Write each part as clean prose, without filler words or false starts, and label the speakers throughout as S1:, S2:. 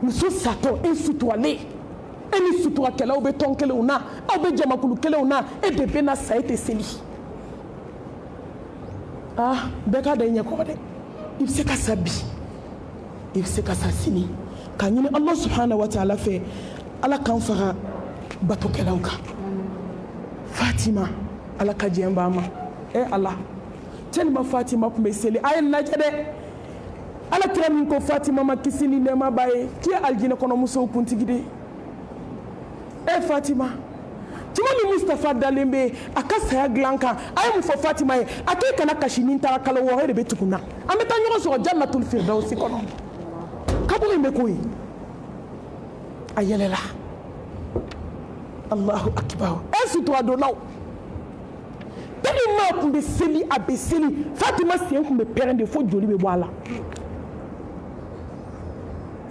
S1: muso sato e sutuale e ni sutura kɛlɛ aw bɛ tɔn kelenw na aw bɛ jamakulu kelenw na e de bɛ na sa e tɛ seli bɛɛ ka da i ɲɛ kɔrɔ dɛ i bɛ se ka sa bi i bɛ se ka sa sini k'a ɲini Ala subhanahu wa ta'ala fɛ Ala k'an fara batokɛlaw kan Fatima Ala ka diɲɛ b'a ma Ala tellement Fatima tun bɛ seli a ye lajɛ dɛ Ala kira min ko Fatima ma kisi ni nɛɛma b'a ye k'i ye alijinɛ kɔnɔ musow kuntigi de Fatima tuma ni Mustafa dalen bɛ a ka saya dilan kan a ye mun fɔ Fatima ye a k'e kana kasi ni n taara kalo 6 e de bɛ tugu n na an bɛ taa ɲɔgɔn sɔrɔ Jannatul Firdawsi kɔnɔ kaburu in bɛ ko ye a yɛlɛla Allahu Akbar sutura donnaw tellement tun bɛ seli a bɛ seli Fatima sen tun bɛ pɛrɛn de fo joli bɛ bɔ a la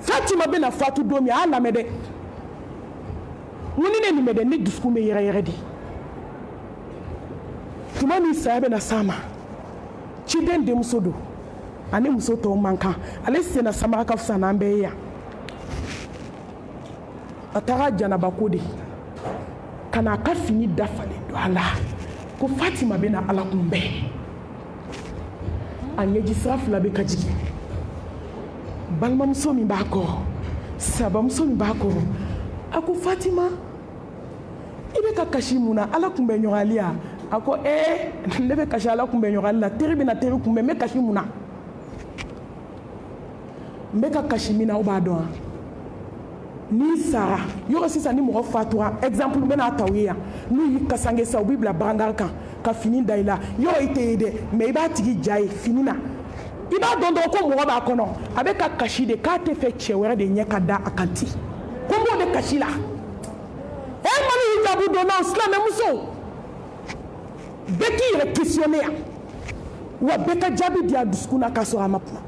S1: Fatima bɛna fatu don min a y'a lamɛn dɛ ne nin bɛ dɛ ne dusukun bɛ yɛrɛyɛrɛ de tuma min saya bɛna s'a ma ciden denmuso don ani muso tɔw man kan ale senna samara ka fisa n'an bɛɛ ye yan a taara janaba ko de ka n'a ka fini dafalen don a la ko Fatima bɛna Ala kunbɛn a ɲɛji sira fila bɛ ka jigin balimamuso min b'a kɔrɔ sabamuso min b'a kɔrɔ a ko Fatima i bɛ ka kasi mun na Ala kunbɛn ɲɔgɔnli ya a ko ne bɛ kasi Ala kunbɛn ɲɔgɔnli la teri bɛna teri kunbɛn n bɛ kasi mun na n bɛ ka kasi min na aw b'a dɔn wa n'i sara yɔrɔ sisan ni mɔgɔ fatura exemple n bɛna ta u ye yan n'u y'i kasange sa u b'i bila barangari kan ka fini da i la yɔrɔ i tɛ ye dɛ mais i b'a tigi ja ye fini na i b'a dɔn dɔrɔn ko mɔgɔ b'a kɔnɔ a bɛ ka kasi de k'a tɛ fɛ cɛ wɛrɛ de ɲɛ ka da a kan ten ko n b'o de kasi la mali hijabu donna silamɛmuso bɛɛ k'i yɛrɛ questionner yan wa bɛɛ ka jaabi di a dusukun na k'a sɔrɔ a ma kuma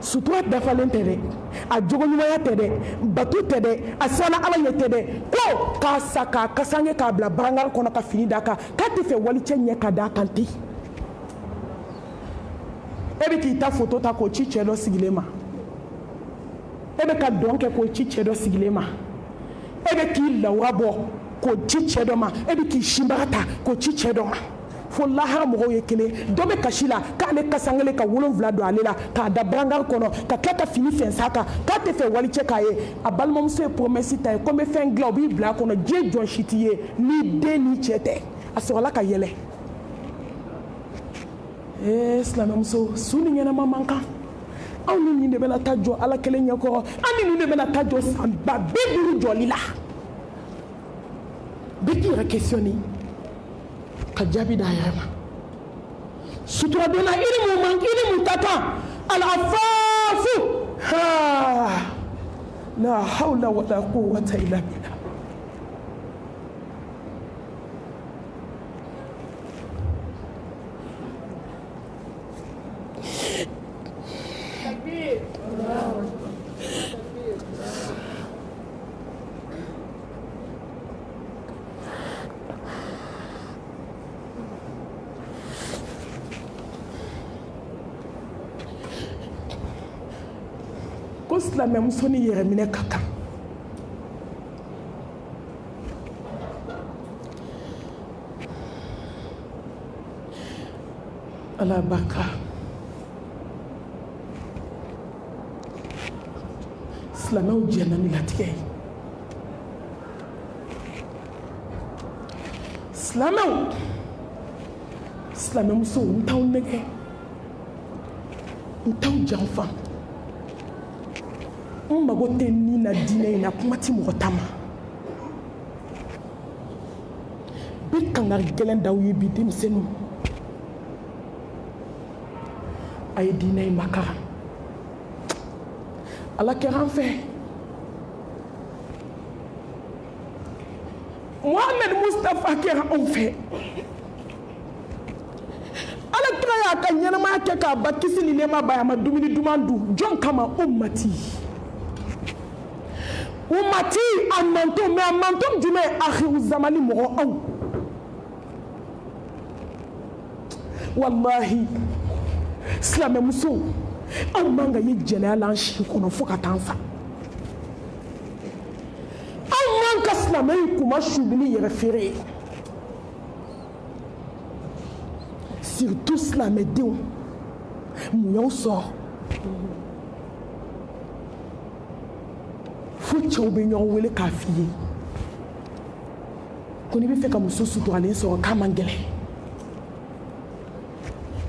S1: sutura dafalen tɛ dɛ a jogoɲumanya tɛ dɛ bato tɛ dɛ a siranna Ala ɲɛ tɛ dɛ ko k'a sa k'a kasange k'a bila barangari kɔnɔ ka fini d'a kan k'a tɛ fɛ walicɛ ɲɛ ka d'a kan ten e bɛ k'i ta photo ta k'o ci cɛ dɔ sigilen ma e bɛ ka dɔn kɛ k'o ci cɛ dɔ sigilen ma e bɛ k'i lawura bɔ k'o ci cɛ dɔ ma e bɛ k'i sinbaga ta k'o ci cɛ dɔ ma fo lahara mɔgɔw ye kelen dɔ bɛ kasi la k'ale kasangele ka 7 don ale la k'a da barangari kɔnɔ ka tila ka fini fɛns'a kan k'a tɛ fɛ walicɛ k'a ye a balimamuso ye promesse ta ye ko n bɛ fɛn dilan o b'i bila a kɔnɔ diɲɛ jɔn si t'i ye ni den ni cɛ tɛ a sɔrɔla ka yɛlɛ silamɛmuso su ni ɲɛnama man kan anw ni nin de bɛna taa jɔ Ala kelen ɲɛkɔrɔ an ni nin de bɛna taa jɔ san 50 jɔli la bɛɛ k'i yɛrɛ questionner ka jaabi d'a yɛrɛ ma sutura donna iri mun ka kan al-afaafu la hawla wala quwwata illa billah ko silamɛmuso ni yɛrɛ minɛ ka kan Ala barika silamɛw jɛnna ni latigɛ ye silamɛmuso n t'aw nɛgɛ n t'aw janfa n mago tɛ ni na diinɛ in na kuma ti mɔgɔ ta ma bɛ kangari gɛlɛn d'aw ye bi denmisɛnninw a ye diinɛ in makara Ala kɛra an fɛ Muhammed Mustafa kɛra anw fɛ Ala kira y'a ka ɲɛnamaya kɛ k'a ba kisi ni nɛɛma ba a ma dumuni duman dun jɔn kama ummati a manton mais a manton jumɛn ye akhiru zamani mɔgɔ anw wallahi silamɛmuso An man ka ye jɛnɛya la an si kɔnɔ fo ka taa sa. An man ka silamɛ kuma subi ni yɛrɛ feere ye. Surtout silamɛdenw mun y'aw sɔrɔ fo cɛw bɛ ɲɔgɔn wele k'a f'i ye ko n'i bɛ fɛ ka muso suturalen sɔrɔ k'a man gɛlɛn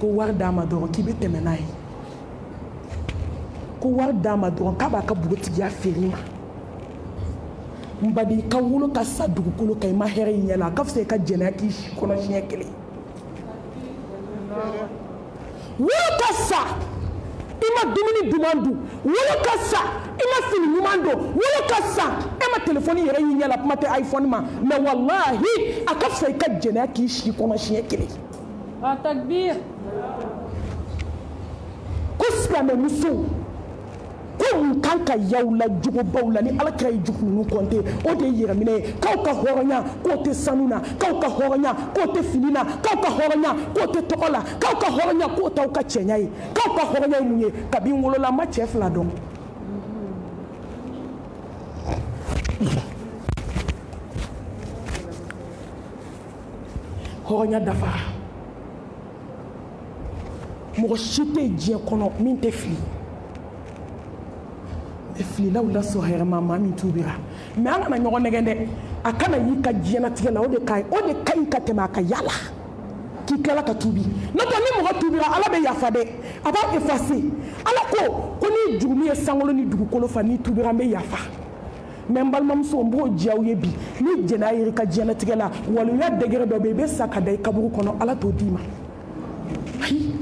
S1: ko wari d'a ma dɔrɔn k'i bɛ tɛmɛ n'a ye ko wari d'a ma dɔrɔn k'a b'a ka npogotigiya feere ma n badi ka wolo ka sa dugukolo kan i ma hɛrɛ i ɲɛ la a ka fisa i ka jɛnɛya k'i si kɔnɔ siɲɛ kelen wolo ka sa i ma dumuni duman dun wolo ka sa i ma fini ɲuman don wolo ka sa e ma telefoni yɛrɛ y'i ɲɛ la kuma tɛ iPhone ma mais wallahi a ka fisa i ka jɛnɛya k'i si kɔnɔ siɲɛ kelen
S2: takbir
S1: ko silamɛmuso ko mun kan ka y'aw la jogobaw la ni Alakira ye jugu ninnu compter o de ye yɛrɛminɛ ye k'aw ka hɔrɔnya k'o tɛ sanu na k'aw ka hɔrɔnya k'o tɛ fini na k'aw ka hɔrɔnya k'o tɛ tɔgɔ la k'aw ka hɔrɔnya k'o t'aw ka cɛɲa ye k'aw ka hɔrɔnya ye mun ye kabi n wolola n ma cɛ fila dɔn hɔrɔnya dafara mɔgɔ si tɛ diɲɛ kɔnɔ min tɛ fili fililaw la sɔrɔ hɛrɛma maa min tuubira mais an kana ɲɔgɔn nɛgɛn dɛ a kana y'i ka diɲɛnatigɛ la o de ka ɲi ka tɛmɛ a ka yala k'i tilala ka tuubi n'o tɛ ni mɔgɔ tuubira Ala bɛ yafa dɛ a b'a effacer Ala ko ni jurumi ye sankolo ni dugukolo fa n'i tuubira n bɛ yafa mais n balimamuso n b'o diya aw ye bi ni jɛnɛya yera i ka diɲɛnatigɛ la waliya degere dɔ bɛ yen i bɛ sa ka da i kaburu kɔnɔ Ala t'o d'i ma ayi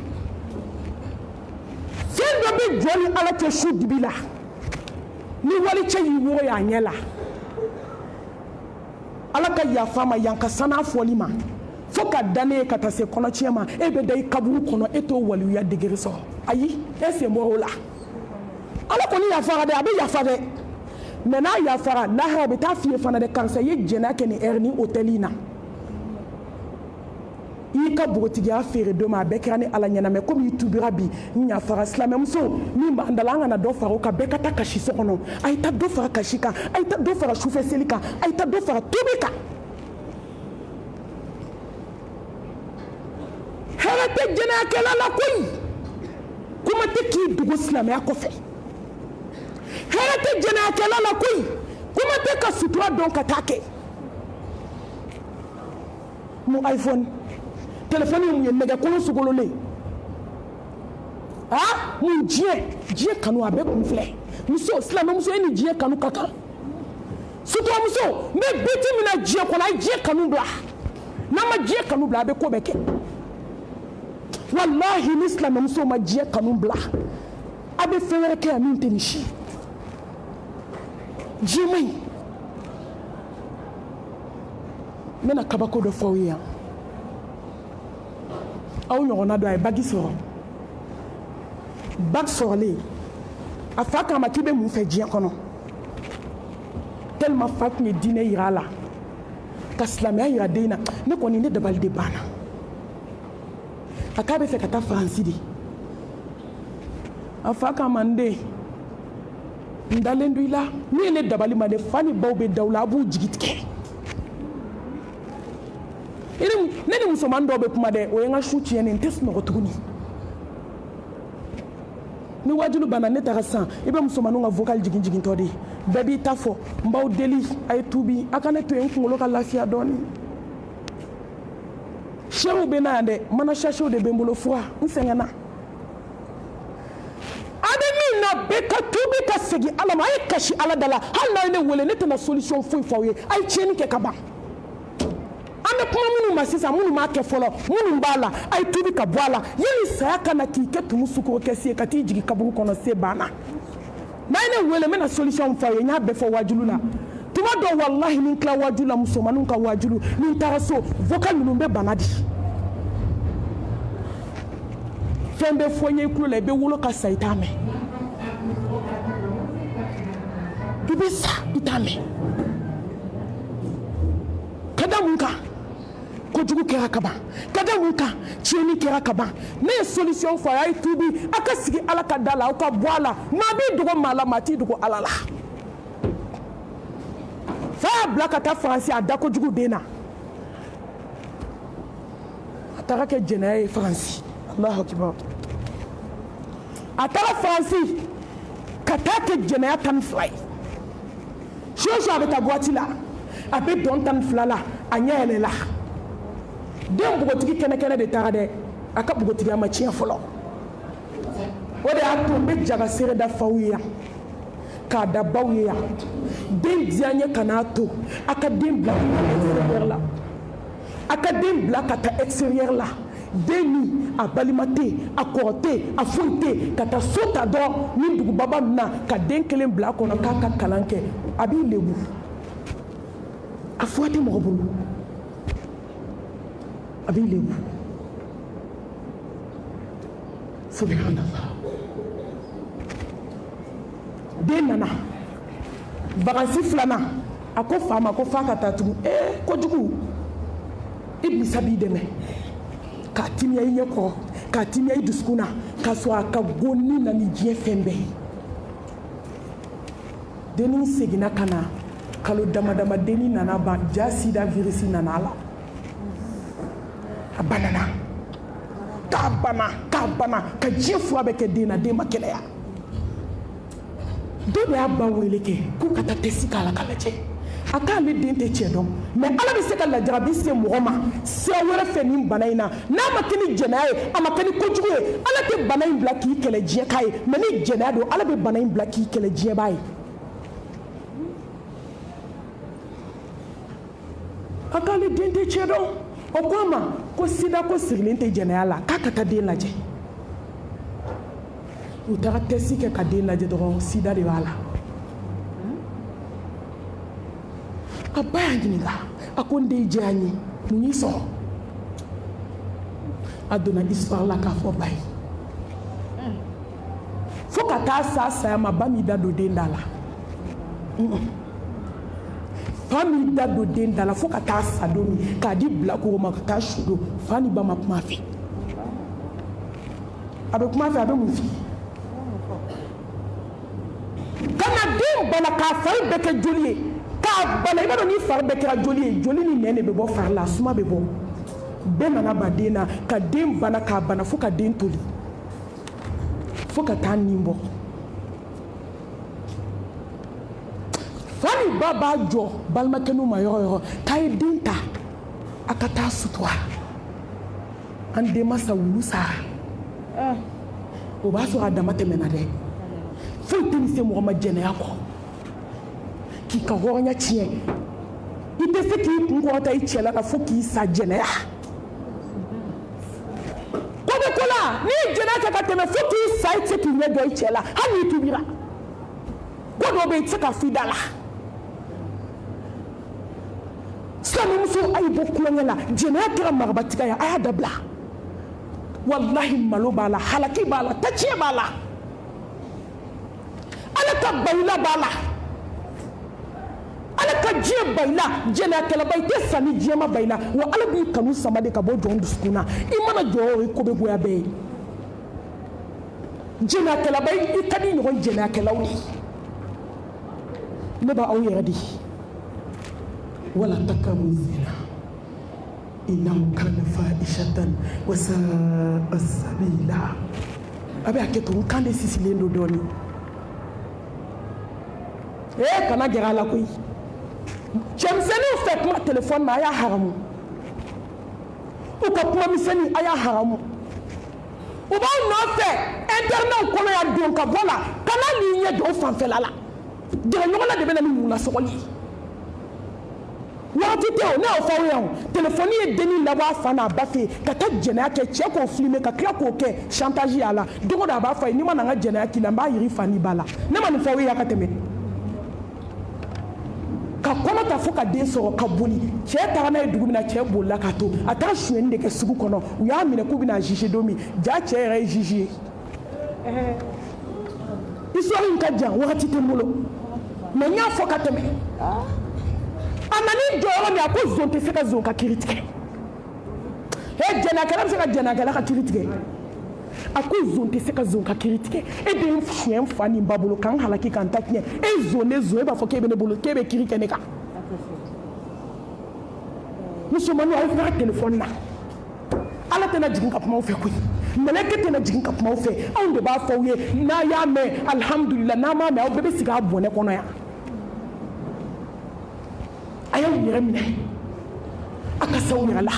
S1: fɛn dɔ bɛ jɔ ni Ala tɛ su dibi la ni wali cɛ y'i woro y'a ɲɛ la Ala ka yafa ma yan ka san'a fɔli ma fo ka dan ne ye ka taa se kɔnɔtiɲɛ ma e bɛ da i kaburu kɔnɔ e t'o waliya degere sɔrɔ ayi e sen bɔra o la Ala kɔni yafara dɛ a bɛ yafa dɛ mais n'a yafara lahara bɛ taa f'i ye fana dɛ karisa i ye jɛnɛya kɛ ni heure ni hôtel in na i y'i ka npogotigiya feere don ma a bɛɛ kɛra ni Ala ɲɛna mais comme i tuubira bi n yafara silamɛmuso min b'an da la an kana dɔ fara o kan bɛɛ ka taa kasi so kɔnɔ a ye taa dɔ fara kasi kan a ye taa dɔ fara sufɛ seli kan a ye taa dɔ fara tobi kan hɛrɛ tɛ jɛnɛyakɛla la koyi kuma tɛ k'i dogo silamɛya kɔfɛ hɛrɛ tɛ jɛnɛyakɛla la koyi kuma tɛ ka sutura dɔn ka taa kɛ mun iPhone telefoni mun ye nɛgɛkolo sogololen mun diɲɛ kanu a bɛɛ kun filɛ muso silamɛmuso e ni diɲɛ kanu ka kan suturamuso n bɛ biti min na diɲɛ kɔnɔ a ye diɲɛ kanu bila n'a ma diɲɛ kanu bila a bɛ ko bɛɛ kɛ wallahi ni silamɛmuso ma diɲɛ kanu bila a bɛ fɛn wɛrɛ kɛ yan min tɛ nin si diɲɛ man ɲi n bɛna kabako dɔ fɔ aw ye yan aw ɲɔgɔnna dɔ a ye bagi sɔrɔ bagi sɔrɔlen a fa k'a ma k'i bɛ mun fɛ diɲɛ kɔnɔ tellement fa tun ye diinɛ yira a la ka silamɛya yira den na ne kɔni ne dabali de banna a k'a bɛ fɛ ka taa Faransi de a fa k'a ma n den n dalen do i la min ye ne dabali ma de fa ni baw bɛ da u la a b'u jigi tigɛ ne ni musoman dɔw bɛ kuma dɛ o ye n ka su tiɲɛ n tɛ sunɔgɔ tuguni ni wajulu banna ne taga san i bɛ musomaninw ka vocal jigin tɔ de ye bɛɛ b'i ta fɔ n b'aw deli a ye tuubi a ka ne to yen n kunkolo ka lafiya dɔɔni sew bɛ na yan dɛ mana sachet de bɛ n bolo fura n sɛgɛnna a bɛ min na bɛɛ ka tuubi ka segin Ala ma a ye kasi Ala da la hali n'a ye ne wele ne tɛna solution foyi f'aw ye a ye tiɲɛni kɛ ka ban an bɛ kuma minnu ma sisan minnu m'a kɛ fɔlɔ minnu b'a la a ye tuubi ka bɔ a la yanni saya ka na k'i kɛ tumu sukoro kɛ se ka t'i jigin kaburu kɔnɔ se banna n'a ye ne wele n bɛna solution f'aw ye n y'a bɛɛ fɔ wajulu la tuma dɔw wallahi ni n tila wajulu la musomaninw ka wajulu ni n taara so vocal ninnu bɛ bana di fɛn bɛ fɔ n ye i tulo la i bɛ wolo ka sa i t'a mɛn i bɛ sa i t'a mɛn ka da mun kan kojugu kɛra kaban ka da mun kan tiɲɛni kɛra kaban ne ye solution fɔ a y'a tuubi a ka sigi ala ka da la aw ka bɔ a la maa b'i dogo maa la maa t'i dogo ala la fa y'a bila ka taa faransi a da kojugu den na a taara kɛ jɛnɛya ye faransi Allahu akibar a taara faransi ka taa kɛ jɛnɛya 12 ye soso a bɛ taa boîte la a bɛ dɔn 12 la a ɲɛ yɛlɛla den bugotigi kɛnɛkɛnɛ de taara dɛ a ka bugotigiya ma tiɲɛ fɔlɔ o de y'a to n bɛ jaga seere da faw ye yan k'a da baw ye yan den diya n ye ka n'a to a ka den bila extérieur la a ka den bila ka taa extérieur la den min a balima tɛ yen a kɔrɔ tɛ yen a foyi tɛ yen ka taa so ta dɔrɔn ni dugubaba min na ka den kelen bila a kɔnɔ k'a ka kalan kɛ a b'i lebu a fura tɛ mɔgɔ bolo a b'i lebu subhanallah den nana vacances filanan a ko fa ma ko f'a ka taa tugun kojugu Iblisa b'i dɛmɛ k'a timiya i ɲɛ kɔrɔ k'a timiya i dusukun na k'a sɔrɔ a ka gonni na ni diɲɛ fɛn bɛɛ ye dennin seginna ka na kalo dama dama dennin nana ban ja sida virus nana a la a banana k'a bana ka diɲɛ fura bɛ kɛ den na den ma kɛnɛya dɔ de y'a ba wele kɛ k'u ka taa test k'a la k'a lajɛ a k'ale den tɛ cɛ dɔn mais ala bɛ se ka lajarabi se mɔgɔ ma sira wɛrɛ fɛ nin bana in na n'a ma kɛ ni jɛnɛya ye a ma kɛ ni kojugu ye ala tɛ bana in bila k'i kɛlɛ diɲɛka ye mais ni jɛnɛya don ala bɛ bana in bila k'i kɛlɛ diɲɛba ye a k'ale den tɛ cɛ dɔn o ko a ma ko sida ko sirilen tɛ jɛnɛya la k'a ka taa den lajɛ u taara test kɛ ka den lajɛ dɔrɔn sida de b'a la a ba y'a ɲininka a ko n den diya n ye mun y'i sɔrɔ a donna histoire la k'a fɔ ba ye fo ka taa s'a saya ma ba m'i da don den da la fa m'i da don den da la fo ka taa sa don min k'a di bilakoro ma ka taa su don fa ni ba ma kuma a fɛ a bɛ kuma a fɛ a bɛ mun f'i kana den bana k'a fari bɛɛ kɛ joli ye k'a bana i b'a dɔn ni fari bɛɛ kɛra joli ye joli ni nɛn de bɛ bɔ fari la suma bɛ bɔ bɛɛ nana ba den na ka den bana k'a bana fo ka den toli fo ka taa nin bɔ fa ni ba b'a jɔ balimakɛ n'u ma yɔrɔ yɔrɔ k'a ye den ta a ka taa sutura an denmansa wulu sara o b'a sɔrɔ a dama tɛmɛna dɛ foyi tɛ nin se mɔgɔ ma jɛnɛya kɔ k'i ka hɔrɔnya tiɲɛ i tɛ se k'i kun kɔrɔta i cɛ la ka fo k'i sa jɛnɛya ko bɛ ko la n'i ye jɛnɛya kɛ ka tɛmɛ fo k'i sa i tɛ se k'i ɲɛ jɔ i cɛ la hali n'i tubira ko dɔw bɛ yen i tɛ se ka f'i da la silamɛmuso a ye bɔ kulonkɛ la jɛnɛya kɛra marabatiga ye a y'a dabila walahi malo b'a la halaki b'a la tatiɲɛ b'a la ala ka bayila b'a la ala ka diɲɛ bayila jɛnɛyakɛlaba i tɛ sa ni diɲɛma bayila wa ala b'i kanu sama de ka bɔ jɔn dusukun na i mana jɔ o ye ko bɛ goya bɛɛ ye jɛnɛyakɛlaba i ka di ɲɔgɔn jɛnɛyakɛlaw de ne b'aw yɛrɛ de wala taqrabu zina innahu kana fahishatan wa sa'a sabila a bɛ hakɛ to n kan de sisilen don dɔɔnin kana gɛrɛ a la koyi cɛmisɛnninw fɛ kuma telefɔni na a y'a haramu u ka kuma misɛnnin a y'a haramu u b'aw nɔfɛ internetw kɔnɔ yan don ka bɔ la kana n'i ɲɛ jɔ o fanfɛla la gɛrɛɲɔgɔn na de bɛ na ni munasɔgɔli ye waati tɛ o ne y'o fɔ aw ye o telefɔni ye dennin labɔ a fa n'a ba fɛ yen ka taa jɛnɛya kɛ cɛ k'o filime ka tila k'o kɛ chantage y'a la don o don a b'a fɔ a ye n'i ma na n ka jɛnɛya k'i la n b'a yiri fa n'i ba la ne ma nin fɔ aw ye a ka tɛmɛ ka kɔnɔ ta fo ka den sɔrɔ ka boli cɛ taara n'a ye dugu min na cɛ bolila k'a to a taara sonyɛni de kɛ sugu kɔnɔ u y'a minɛ k'u bɛna juge don min ja cɛ yɛrɛ ye juge ye histoire in ka jan wagati tɛ n bolo mais n y'a fɔ ka tɛmɛ a nana jɔyɔrɔ min a ko zon tɛ se ka zon ka kiri tigɛ e jɛnakɛla bɛ se ka jɛnakɛla ka kiri tigɛ a ko zon tɛ se ka zon ka kiri tigɛ e de ye n fiɲɛ fa nin ba bolo k'an halaki k'an ta tiɲɛ e zon ne zon e b'a fɔ k'e bɛ ne bolo k'e bɛ kiri kɛ ne kan musomaninw aw fana telefɔni na ala tɛna jigin ka kuma aw fɛ koyi mɛlɛkɛ tɛna jigin ka kuma aw fɛ anw de b'a fɔ aw ye n'a y'a mɛn alihamudulila n'a m'a mɛn aw bɛɛ bɛ sigi a bɔnɛ kɔnɔ yan a y'aw yɛrɛ minɛ a ka s'aw yɛrɛ la